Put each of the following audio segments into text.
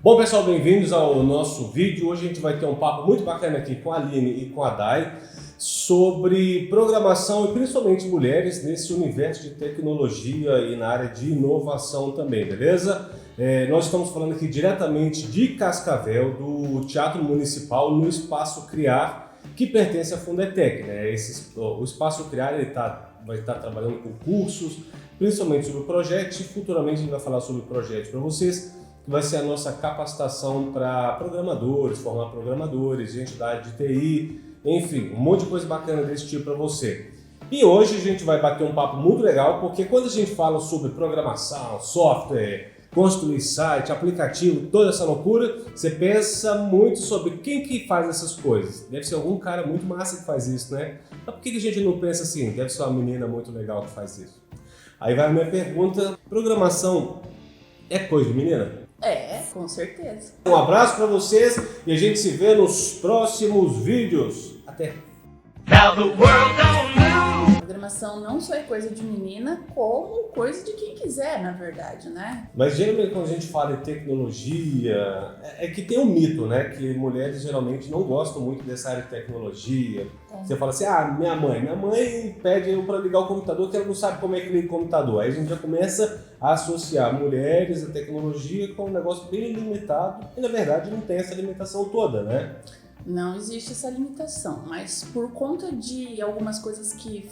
Bom, pessoal, bem-vindos ao nosso vídeo. Hoje a gente vai ter um papo muito bacana aqui com a Aline e com a Dai sobre programação e principalmente mulheres nesse universo de tecnologia e na área de inovação também, beleza? Nós estamos falando aqui diretamente de Cascavel, do Teatro Municipal, no Espaço Criar, que pertence à Fundetec, né? O Espaço Criar vai estar trabalhando com cursos, principalmente sobre o projeto, e futuramente a gente vai falar sobre o projeto para vocês, que vai ser a nossa capacitação para programadores, formar programadores, gente da área de TI, enfim, um monte de coisa bacana desse tipo para você. E hoje a gente vai bater um papo muito legal, porque quando a gente fala sobre programação, software, construir site, aplicativo, toda essa loucura, você pensa muito sobre quem que faz essas coisas. Deve ser algum cara muito massa que faz isso, né? Mas por que a gente não pensa assim? Deve ser uma menina muito legal que faz isso. Aí vai a minha pergunta: programação é coisa de menina? É, com certeza. Um abraço para vocês e a gente se vê nos próximos vídeos. Até! Now the world don't know. Programação não só é coisa de menina, como coisa de quem quiser, na verdade, né? Mas geralmente quando a gente fala em tecnologia, é que tem um mito, né? Que mulheres geralmente não gostam muito dessa área de tecnologia. Você fala assim, minha mãe pede eu para ligar o computador que ela não sabe como é que liga o computador. Aí a gente já começa a associar mulheres à tecnologia com um negócio bem limitado e na verdade não tem essa limitação toda, né? Não existe essa limitação, mas por conta de algumas coisas que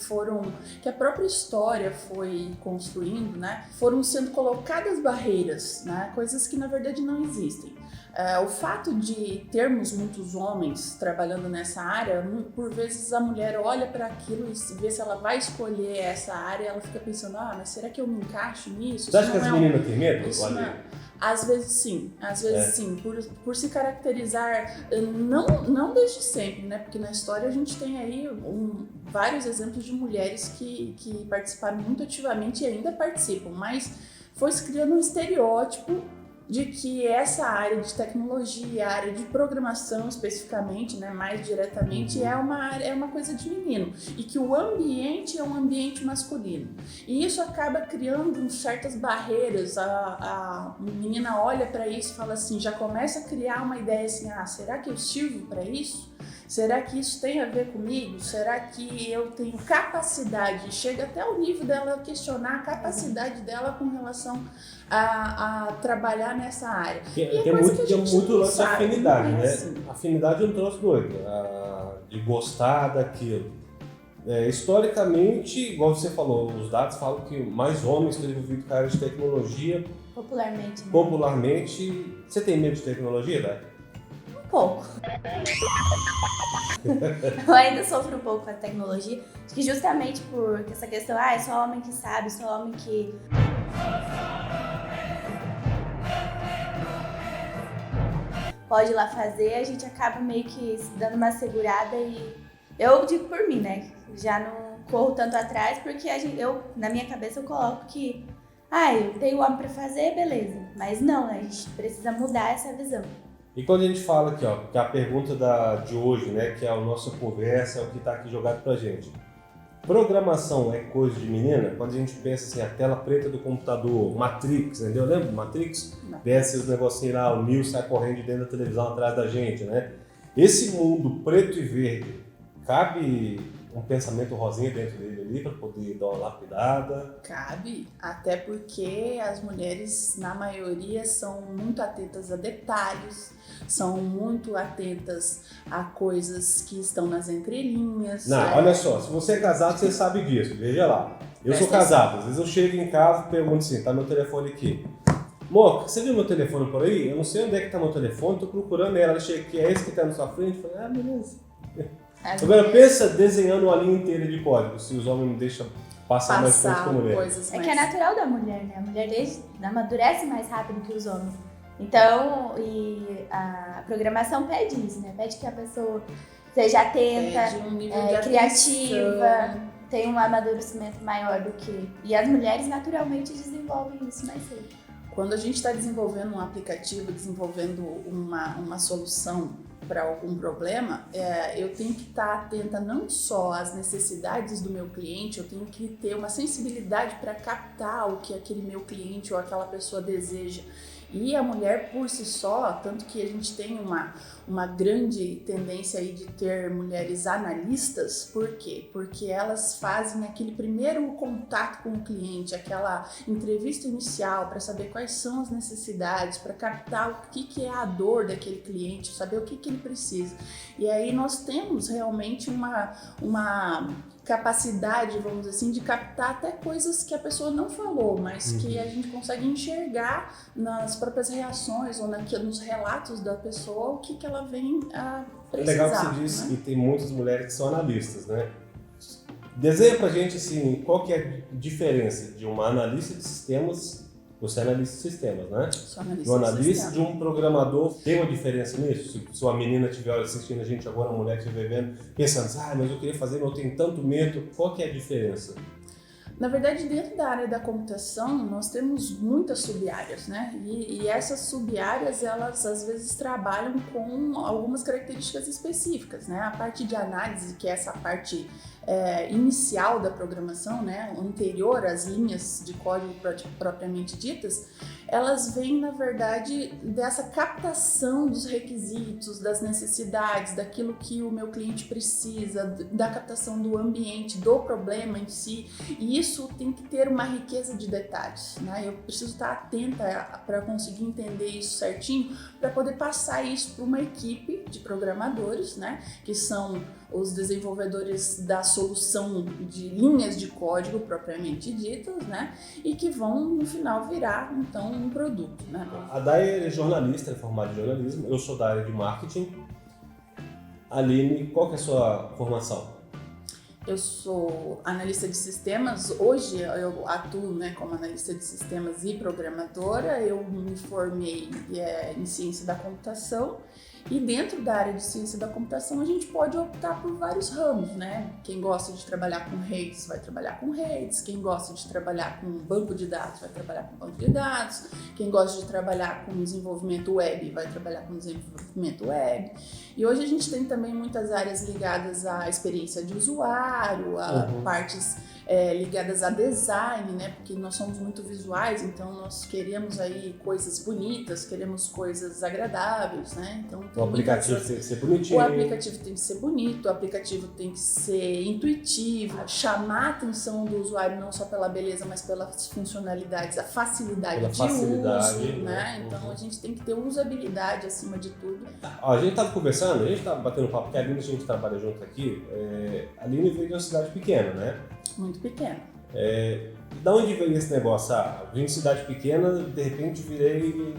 a própria história foi construindo, né, foram sendo colocadas barreiras, né, coisas que na verdade não existem. O fato de termos muitos homens trabalhando nessa área, por vezes a mulher olha para aquilo e vê se ela vai escolher essa área, ela fica pensando, mas será que eu me encaixo nisso? Você acha que as meninas têm medo? Às vezes sim, sim, por se caracterizar, não desde sempre, né? Porque na história a gente tem aí vários exemplos de mulheres que participaram muito ativamente e ainda participam, mas foi se criando um estereótipo de que essa área de tecnologia, a área de programação especificamente, né, mais diretamente, é uma coisa de menino e que o ambiente é um ambiente masculino. E isso acaba criando certas barreiras. A menina olha para isso e fala assim, já começa a criar uma ideia assim, será que eu sirvo para isso? Será que isso tem a ver comigo? Será que eu tenho capacidade? Chega até o nível dela questionar a capacidade dela com relação a trabalhar nessa área. Tem muito lance de afinidade, né? Assim. Afinidade é um troço doido, de gostar daquilo. Historicamente, igual você falou, os dados falam que mais homens têm envolvido com a área de tecnologia. Popularmente. Né? Popularmente. Você tem medo de tecnologia, né? Um pouco. Eu ainda sofro um pouco com a tecnologia. Acho que justamente por essa questão, é só homem que sabe, só homem que... pode ir lá fazer, a gente acaba meio que dando uma segurada e... Eu digo por mim, né? Já não corro tanto atrás porque na minha cabeça eu coloco que eu tenho homem pra fazer, beleza. Mas não, né? A gente precisa mudar essa visão. E quando a gente fala aqui, que a pergunta de hoje, né, que é a nossa conversa, é o que está aqui jogado pra gente. Programação é coisa de menina? Quando a gente pensa assim, a tela preta do computador, Matrix, entendeu? Lembra do Matrix? Desce os negocinhos lá, o Neo sai correndo de dentro da televisão atrás da gente, né? Esse mundo preto e verde, cabe um pensamento rosinha dentro dele ali para poder dar uma lapidada? Cabe, até porque as mulheres, na maioria, são muito atentas a detalhes, são muito atentas a coisas que estão nas entrelinhas. Não, olha só, se você é casado, você sabe disso, veja lá. Eu sou casado, às vezes eu chego em casa e pergunto assim, tá meu telefone aqui. Amor, você viu meu telefone por aí? Eu não sei onde é que tá meu telefone, tô procurando ela chega aqui, é esse que tá na sua frente? Eu falei, beleza. Agora pensa desenhando uma linha inteira de código, se os homens não deixam passar mais coisas que a mulher. Que é natural da mulher, né? A mulher amadurece mais rápido que os homens. Então, e a programação pede isso, né? Pede que a pessoa seja atenta, criativa, tenha um amadurecimento maior do que... E as mulheres naturalmente desenvolvem isso mais cedo. Quando a gente está desenvolvendo um aplicativo, desenvolvendo uma solução para algum problema, eu tenho que estar atenta não só às necessidades do meu cliente, eu tenho que ter uma sensibilidade para captar o que aquele meu cliente ou aquela pessoa deseja. E a mulher por si só, tanto que a gente tem uma grande tendência aí de ter mulheres analistas, por quê? Porque elas fazem aquele primeiro contato com o cliente, aquela entrevista inicial para saber quais são as necessidades, para captar o que é a dor daquele cliente, saber o que ele precisa. E aí nós temos realmente uma capacidade, vamos dizer assim, de captar até coisas que a pessoa não falou, mas que a gente consegue enxergar nas próprias reações ou nos relatos da pessoa o que ela vem a precisar. É legal que você disse, né? Que tem muitas mulheres que são analistas, né? Desenha pra gente assim, qual que é a diferença de uma analista de sistemas. Você é analista de sistemas, né? Sou analista de um analista, de um programador. Tem uma diferença nisso? Se uma menina estiver assistindo a gente agora, uma mulher que estiver vendo, pensando, mas eu queria fazer, mas eu tenho tanto medo. Qual que é a diferença? Na verdade, dentro da área da computação, nós temos muitas sub-áreas, né? E essas sub-áreas, elas às vezes trabalham com algumas características específicas, né? A parte de análise, que é essa parte inicial da programação, né? Anterior às linhas de código propriamente ditas, elas vêm, na verdade, dessa captação dos requisitos, das necessidades, daquilo que o meu cliente precisa, da captação do ambiente, do problema em si, e isso tem que ter uma riqueza de detalhes, né? Eu preciso estar atenta para conseguir entender isso certinho, para poder passar isso para uma equipe de programadores, né? Que são os desenvolvedores da solução de linhas de código propriamente ditas, né? E que vão, no final, virar, então, um produto, né? A Day é jornalista, é formada em jornalismo, eu sou da área de marketing. Aline, qual que é a sua formação? Eu sou analista de sistemas, hoje eu atuo, né, como analista de sistemas e programadora, eu me formei em ciência da computação. E dentro da área de ciência da computação a gente pode optar por vários ramos, né? Quem gosta de trabalhar com redes vai trabalhar com redes, quem gosta de trabalhar com banco de dados vai trabalhar com banco de dados, quem gosta de trabalhar com desenvolvimento web vai trabalhar com desenvolvimento web. E hoje a gente tem também muitas áreas ligadas à experiência de usuário, a partes ligadas a design, né? Porque nós somos muito visuais, então nós queremos aí coisas bonitas, queremos coisas agradáveis, né? Então o aplicativo tem que ser bonitinho. O aplicativo tem que ser bonito, o aplicativo tem que ser intuitivo, chamar a atenção do usuário não só pela beleza, mas pelas funcionalidades, a facilidade de uso, né? Então a gente tem que ter usabilidade acima de tudo. Ó, a gente estava conversando, a gente estava batendo papo, porque a Aline, a gente trabalha junto aqui, a Aline veio de uma cidade pequena, né? Muito pequena. Da onde veio esse negócio? Vim de cidade pequena, de repente virei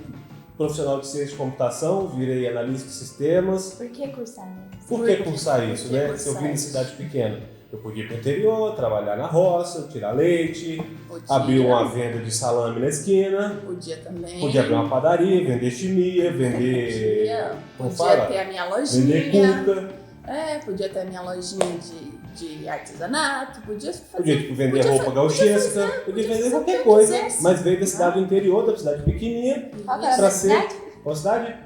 profissional de ciência de computação, virei analista de sistemas. Por que cursar, né? Por que cursar isso, né? Se eu vim de cidade pequena, eu podia ir para o interior, trabalhar na roça, tirar leite, abrir uma venda de salame na esquina. Podia também. Podia abrir uma padaria, vender chimia, vender... Podia ter a minha lojinha. Vender cuca. Podia ter a minha lojinha de artesanato, podia vender roupa gauchesca, podia vender qualquer coisa, mas veio da cidade do interior, da cidade pequenininha, para ser... Qual cidade?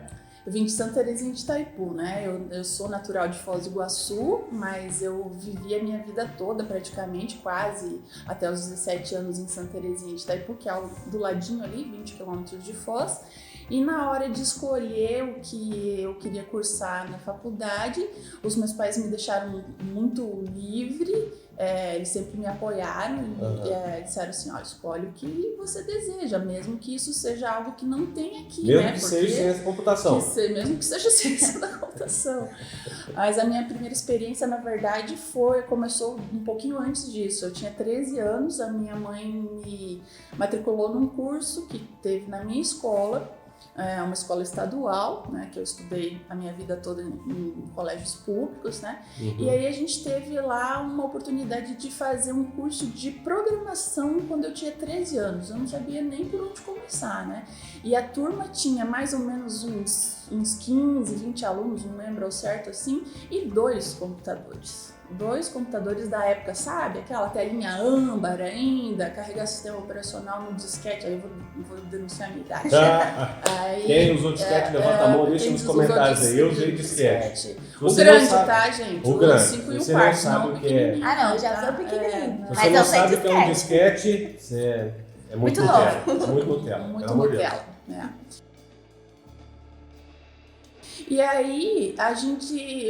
Eu vim de Santa Terezinha de Itaipu, né? Eu sou natural de Foz do Iguaçu, mas eu vivi a minha vida toda, praticamente, quase até os 17 anos em Santa Terezinha de Itaipu, que é do ladinho ali, 20 quilômetros de Foz. E na hora de escolher o que eu queria cursar na faculdade, os meus pais me deixaram muito livre, eles sempre me apoiaram e disseram assim, escolhe o que você deseja, mesmo que isso seja algo que não tem aqui, mesmo né? Que seja ciência da computação. Mesmo que seja ciência da computação. Mas a minha primeira experiência, na verdade, começou um pouquinho antes disso. Eu tinha 13 anos, a minha mãe me matriculou num curso que teve na minha escola, uma escola estadual, né, que eu estudei a minha vida toda em colégios públicos, né? E aí a gente teve lá uma oportunidade de fazer um curso de programação quando eu tinha 13 anos. Eu não sabia nem por onde começar, né? E a turma tinha mais ou menos uns 15, 20 alunos, não lembro ao certo assim, e 2 computadores. 2 computadores da época, sabe? Aquela telinha âmbar ainda, carregar sistema operacional no disquete. Aí eu vou denunciar a minha idade. Quem usou disquete, levanta a mão, deixa nos comentários aí. Eu usei disquete. O grande, tá, gente? O grande. 5 e o Você quarto, não sabe o que é. Não, já sou pequenininho. Você não sabe o que é um disquete, é muito Nutella. Muito Nutella. Muito Nutella. E aí,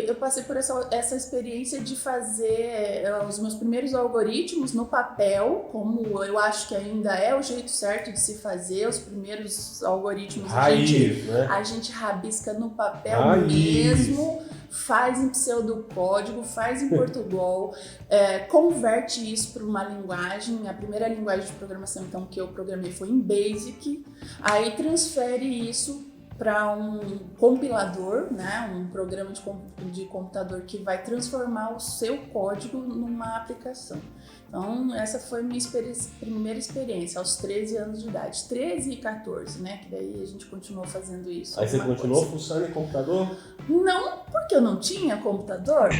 eu passei por essa experiência de fazer os meus primeiros algoritmos no papel, como eu acho que ainda é o jeito certo de se fazer. Os primeiros algoritmos Raiz, a gente rabisca no papel Raiz. mesmo, faz em pseudocódigo, faz em Portugal, converte isso para uma linguagem. A primeira linguagem de programação então, que eu programei foi em Basic, aí transfere isso para um compilador, né, um programa de computador que vai transformar o seu código numa aplicação. Então, essa foi a minha primeira experiência, aos 13 anos de idade. 13 e 14, né, que daí a gente continuou fazendo isso. Aí você continuou fuçando em computador? Não, porque eu não tinha computador.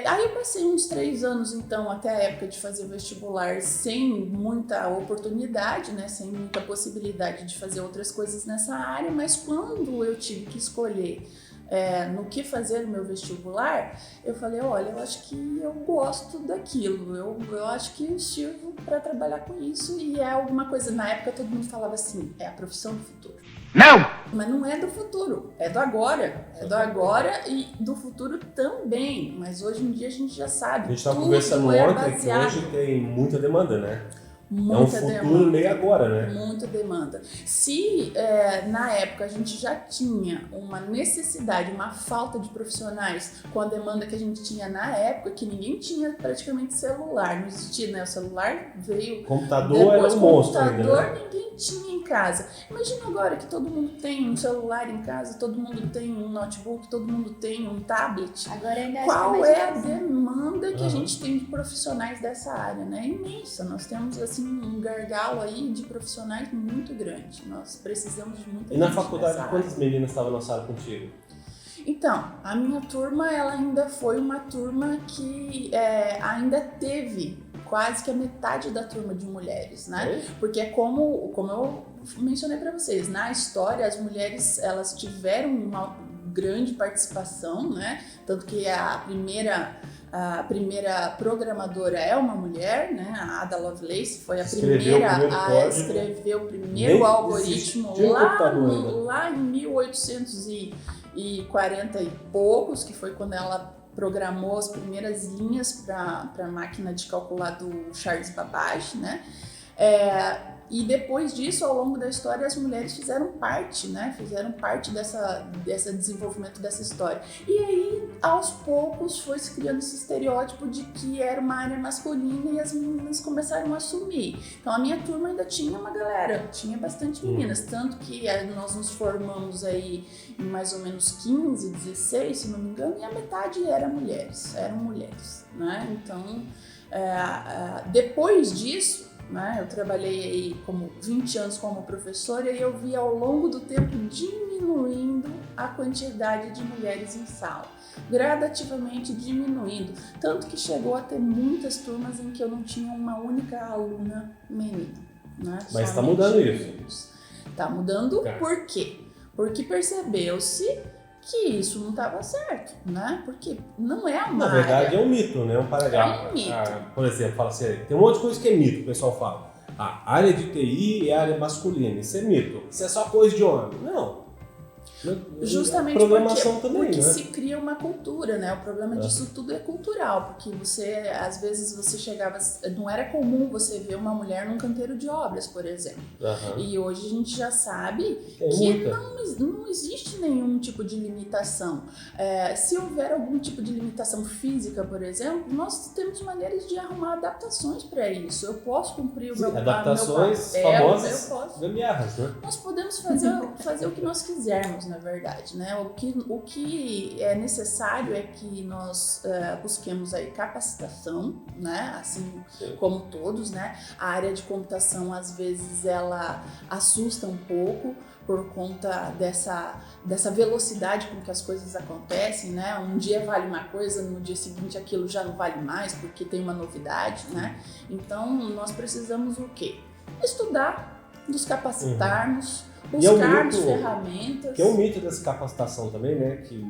Aí eu passei uns 3 anos, então, até a época de fazer o vestibular, sem muita oportunidade, né, sem muita possibilidade de fazer outras coisas nessa área, mas quando eu tive que escolher no que fazer no meu vestibular, eu falei, olha, eu acho que eu gosto daquilo, eu acho que eu sirvo para trabalhar com isso, e é alguma coisa, na época todo mundo falava assim, é a profissão do futuro. Não! Mas não é do futuro, é do agora. É do agora e do futuro também. Mas hoje em dia a gente já sabe. A gente estava conversando ontem que hoje tem muita demanda, né? Muita é um futuro demanda. meio agora, né? Muita demanda. Se na época a gente já tinha uma necessidade, uma falta de profissionais com a demanda que a gente tinha na época, que ninguém tinha praticamente celular, não existia, né? O celular veio Computador depois. era um monstro Computador ainda, né? ninguém tinha em casa. Imagina agora que todo mundo tem um celular em casa, todo mundo tem um notebook, todo mundo tem um tablet. Agora ainda Qual acho que é a mais demanda que a Uhum. gente tem de profissionais dessa área, né? É imensa. Nós temos assim um gargalo aí de profissionais muito grande. Nós precisamos de muita E na gente faculdade, nessa quantas área. meninas estavam na sala contigo? Então, a minha turma, ela ainda foi uma turma que ainda teve quase que a metade da turma de mulheres, né? Porque como eu mencionei para vocês, na história as mulheres elas tiveram uma grande participação, né? Tanto que a primeira programadora é uma mulher, né? A Ada Lovelace foi a Escreveu primeira o primeiro a código. escrever o primeiro Nem algoritmo existia computador ainda. lá em 1840 e poucos, que foi quando ela programou as primeiras linhas para a máquina de calcular do Charles Babbage, né? E depois disso, ao longo da história, as mulheres fizeram parte, né? Fizeram parte desse desenvolvimento dessa história. E aí, aos poucos, foi se criando esse estereótipo de que era uma área masculina e as meninas começaram a assumir. Então, a minha turma ainda tinha uma galera, tinha bastante meninas. Tanto que nós nos formamos aí em mais ou menos 15, 16, se não me engano, e a metade eram mulheres, né? Então, depois disso, né, eu trabalhei aí como 20 anos como professora e eu vi ao longo do tempo diminuindo a quantidade de mulheres em sala, gradativamente diminuindo, tanto que chegou a ter muitas turmas em que eu não tinha uma única aluna menina, né? Mas está Somente mudando isso. meninos. Tá mudando por quê? Porque percebeu-se que isso não estava certo, né? Porque não é uma Na verdade área. é um mito, né? Um paradigma. É um mito. Por exemplo, fala assim, tem um monte de coisa que é mito, o pessoal fala. A área de TI é área masculina, isso é mito. Isso é só coisa de homem. Não. Justamente programação também, porque né? se cria uma cultura, né? O problema disso tudo é cultural, porque às vezes você chegava, não era comum você ver uma mulher num canteiro de obras, por exemplo. Aham. E hoje a gente já sabe Tem que muita. não existe nenhum tipo de limitação. Se houver algum tipo de limitação física, por exemplo, nós temos maneiras de arrumar adaptações para isso. Eu posso cumprir o meu Adaptações meu papel, famosas, eu posso. gambiarras, né? Nós podemos fazer o que nós quisermos, na verdade, né? O que é necessário é que nós busquemos aí capacitação, né? Assim como todos, né? A área de computação, às vezes, ela assusta um pouco por conta dessa velocidade com que as coisas acontecem, né? Um dia vale uma coisa, no dia seguinte aquilo já não vale mais, porque tem uma novidade, né? Então, nós precisamos o quê? Estudar, nos capacitarmos, buscarmos ferramentas. Que é um mito dessa capacitação também, né? Que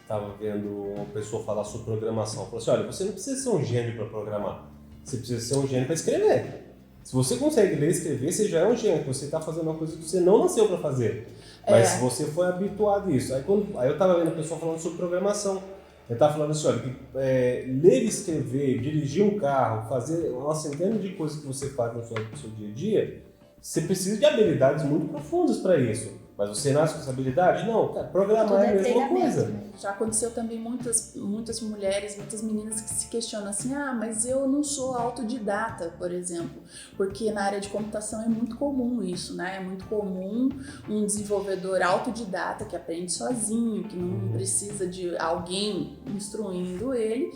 estava vendo uma pessoa falar sobre programação. Falou assim, olha, você não precisa ser um gênio para programar. Você precisa ser um gênio para escrever. Se você consegue ler e escrever, você já é um gênio, você está fazendo uma coisa que você não nasceu para fazer. Mas você foi habituado a isso. Aí eu estava vendo a pessoa falando sobre programação. Eu estava falando assim, olha, que, ler e escrever, dirigir um carro, fazer uma centena de coisas que você faz no seu dia a dia, você precisa de habilidades muito profundas para isso. Mas você nasce com essa habilidade? Não, cara, programar é a mesma coisa. Né? Já aconteceu também muitas mulheres, muitas meninas que se questionam assim, mas eu não sou autodidata, por exemplo, porque na área de computação é muito comum isso, né? É muito comum um desenvolvedor autodidata que aprende sozinho, que não precisa de alguém instruindo ele,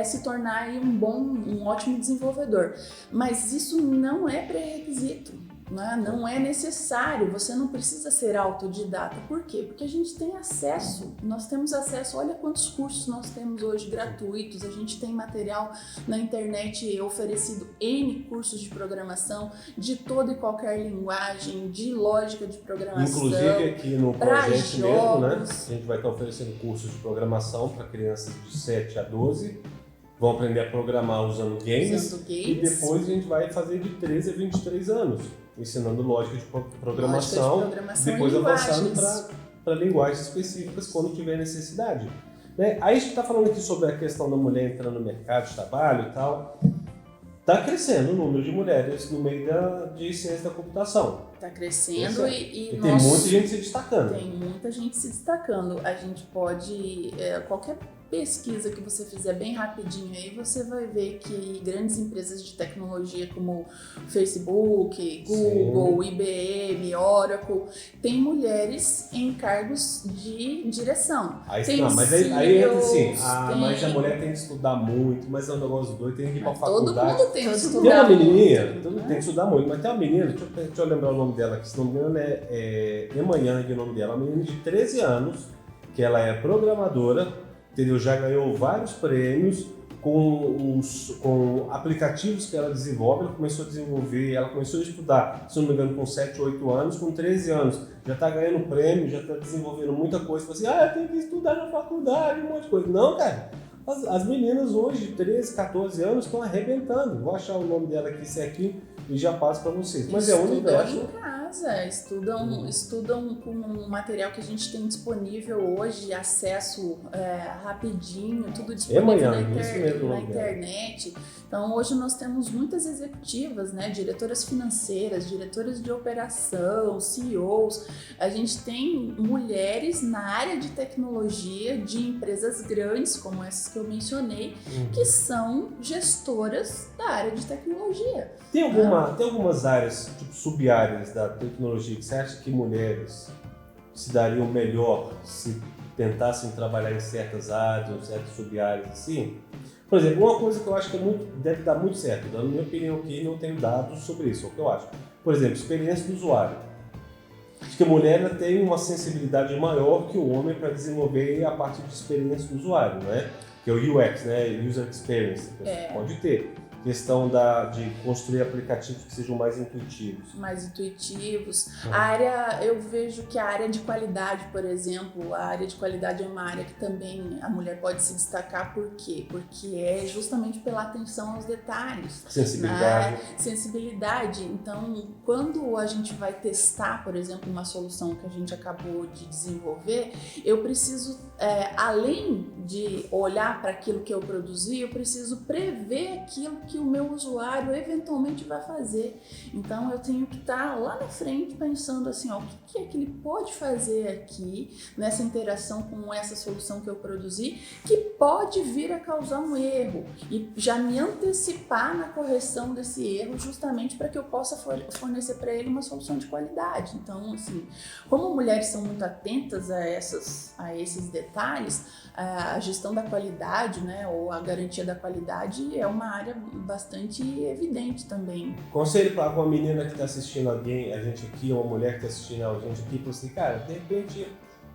se tornar aí um ótimo desenvolvedor. Mas isso não é pré-requisito. Não é necessário, você não precisa ser autodidata. Por quê? Porque a gente tem acesso, nós temos acesso, olha quantos cursos nós temos hoje gratuitos, a gente tem material na internet oferecido, N cursos de programação, de toda e qualquer linguagem, de lógica de programação. Inclusive aqui no projeto mesmo, né? A gente vai estar oferecendo cursos de programação para crianças de 7 a 12. Vão aprender a programar usando games. E depois a gente vai fazer de 13 a 23 anos, ensinando lógica de programação depois avançando para linguagens específicas quando tiver necessidade. Né? Aí a gente está falando aqui sobre a questão da mulher entrando no mercado de trabalho e tal. Está crescendo o número de mulheres no meio de ciência da computação. Está crescendo e tem muita gente se destacando. Tem muita gente se destacando. A gente pode... qualquer pesquisa que você fizer bem rapidinho aí, você vai ver que grandes empresas de tecnologia como Facebook, Google, IBM, Oracle, tem mulheres em cargos de direção. Mas aí entra assim, mas a mulher tem que estudar muito, mas é um negócio doido, tem que ir pra faculdade. Todo mundo tem que estudar muito. Tem uma menininha, todo mundo tem que estudar muito, mas tem uma menina, deixa eu lembrar o nome dela aqui, se não me engano é Emma Yang o nome dela, uma menina de 13 anos, que ela é programadora, entendeu? Já ganhou vários prêmios com aplicativos que ela desenvolve. Ela começou a desenvolver, ela começou a estudar, se não me engano, com 7, 8 anos, com 13 anos. Já está ganhando prêmio, já está desenvolvendo muita coisa. Fala assim, eu tenho que estudar na faculdade, um monte de coisa. Não, cara. As meninas hoje, de 13, 14 anos, estão arrebentando. Vou achar o nome dela aqui, se é aqui, e já passo para vocês. Mas é o universo. Em casa, estudam com um material que a gente tem disponível hoje, acesso rapidinho, tudo disponível na internet. Então, hoje nós temos muitas executivas, né, diretoras financeiras, diretoras de operação, CEOs. A gente tem mulheres na área de tecnologia de empresas grandes, como essas que eu mencionei, que são gestoras da área de tecnologia. Tem algumas áreas, tipo sub-áreas da tecnologia, que você acha que mulheres se dariam melhor se tentassem trabalhar em certas áreas ou certas sub-áreas assim? Por exemplo, uma coisa que eu acho que deve dar muito certo, dando minha opinião aqui, não tenho dados sobre isso, é o que eu acho. Por exemplo, experiência do usuário. Acho que a mulher tem uma sensibilidade maior que o homem para desenvolver a parte de experiência do usuário, né? Que é o UX, né? User Experience, pode ter. Questão de construir aplicativos que sejam mais intuitivos. Eu vejo que a área de qualidade, por exemplo, a área de qualidade é uma área que também a mulher pode se destacar. Por quê? Porque é justamente pela atenção aos detalhes. Sensibilidade. Então, quando a gente vai testar, por exemplo, uma solução que a gente acabou de desenvolver, eu preciso, além de olhar para aquilo que eu produzi, eu preciso prever aquilo que o meu usuário eventualmente vai fazer. Então eu tenho que estar lá na frente pensando assim, o que é que ele pode fazer aqui nessa interação com essa solução que eu produzi, que pode vir a causar um erro, e já me antecipar na correção desse erro, justamente para que eu possa fornecer para ele uma solução de qualidade. Então, assim, como mulheres são muito atentas a esses detalhes, a gestão da qualidade, né, ou a garantia da qualidade é uma área bastante evidente também. Conselho para uma menina que está assistindo a gente aqui, uma mulher que está assistindo a gente aqui, assim, cara, de repente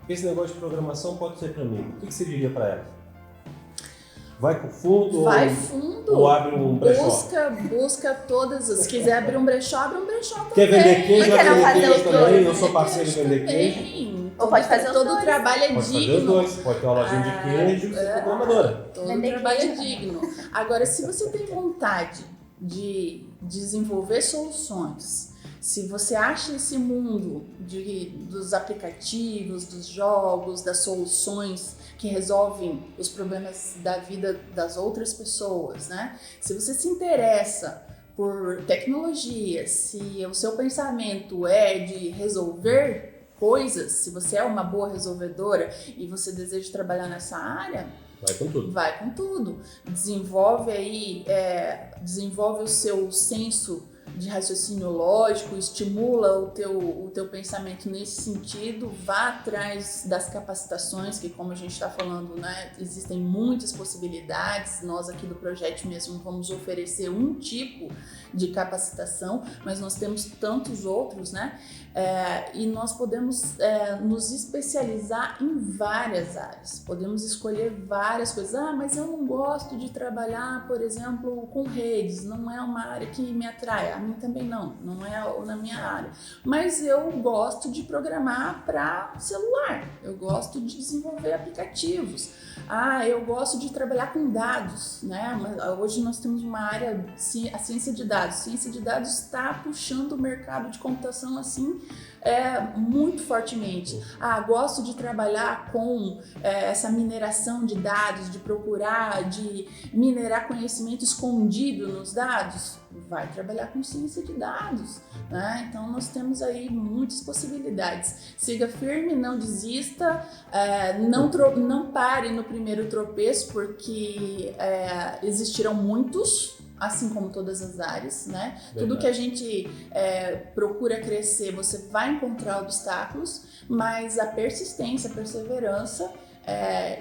esse negócio de programação pode ser para mim. O que você diria para ela? Vai com fundo? Ou abre um brechó? Busca todas. Se quiser abrir um brechó, abre um brechó também. Quer vender queijo? Vai vender queijo também. Eu sou parceiro de vender queijo. Ou pode fazer todo o trabalho é pode digno. Fazer os dois. Pode ter uma lojinha de queijo e ser programadora. Todo o trabalho é digno. Agora, se você tem vontade de desenvolver soluções, se você acha esse mundo dos aplicativos, dos jogos, das soluções que resolvem os problemas da vida das outras pessoas, né? Se você se interessa por tecnologia, se o seu pensamento é de resolver coisas, se você é uma boa resolvedora e você deseja trabalhar nessa área, vai com tudo. Vai com tudo. Desenvolve aí, desenvolve o seu senso de raciocínio lógico, estimula o teu pensamento nesse sentido, vá atrás das capacitações, que como a gente está falando, né, existem muitas possibilidades. Nós aqui do projeto mesmo vamos oferecer um tipo de capacitação, mas nós temos tantos outros, né? E nós podemos nos especializar em várias áreas, podemos escolher várias coisas. Mas eu não gosto de trabalhar, por exemplo, com redes, não é uma área que me atrai, a mim também não é na minha área, mas eu gosto de programar para celular, eu gosto de desenvolver aplicativos, eu gosto de trabalhar com dados, né? Hoje nós temos uma área, a ciência de dados. Ciência de dados está puxando o mercado de computação assim muito fortemente. Gosto de trabalhar com essa mineração de dados, de procurar, de minerar conhecimento escondido nos dados. Vai trabalhar com ciência de dados, né? Então nós temos aí muitas possibilidades. Siga firme, não desista, não pare no primeiro tropeço, porque existirão muitos, assim como todas as áreas, né? Verdade. Tudo que a gente procura crescer, você vai encontrar obstáculos, mas a persistência, a perseverança,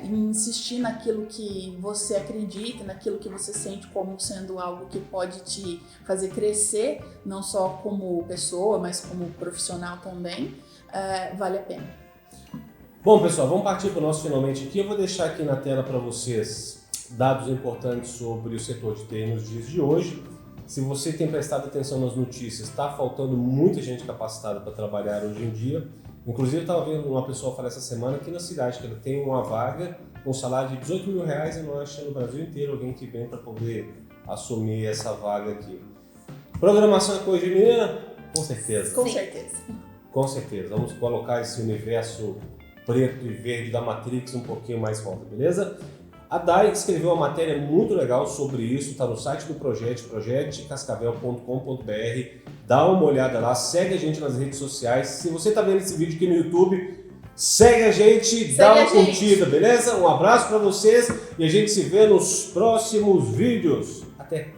insistir naquilo que você acredita, naquilo que você sente como sendo algo que pode te fazer crescer, não só como pessoa, mas como profissional também, vale a pena. Bom, pessoal, vamos partir para o nosso finalmente aqui. Eu vou deixar aqui na tela para vocês dados importantes sobre o setor de TI nos dias de hoje. Se você tem prestado atenção nas notícias, está faltando muita gente capacitada para trabalhar hoje em dia. Inclusive, eu estava vendo uma pessoa falar essa semana aqui na cidade que ela tem uma vaga com um salário de R$18 mil e não acha no Brasil inteiro alguém que vem para poder assumir essa vaga aqui. Programação é coisa de menina? Com certeza. Com certeza. Com certeza. Vamos colocar esse universo preto e verde da Matrix um pouquinho mais rosa, beleza? A Dai escreveu uma matéria muito legal sobre isso, está no site do projeto, projetcascavel.com.br. Dá uma olhada lá, segue a gente nas redes sociais. Se você está vendo esse vídeo aqui no YouTube, segue a gente, dá uma curtida, beleza? Um abraço para vocês e a gente se vê nos próximos vídeos. Até!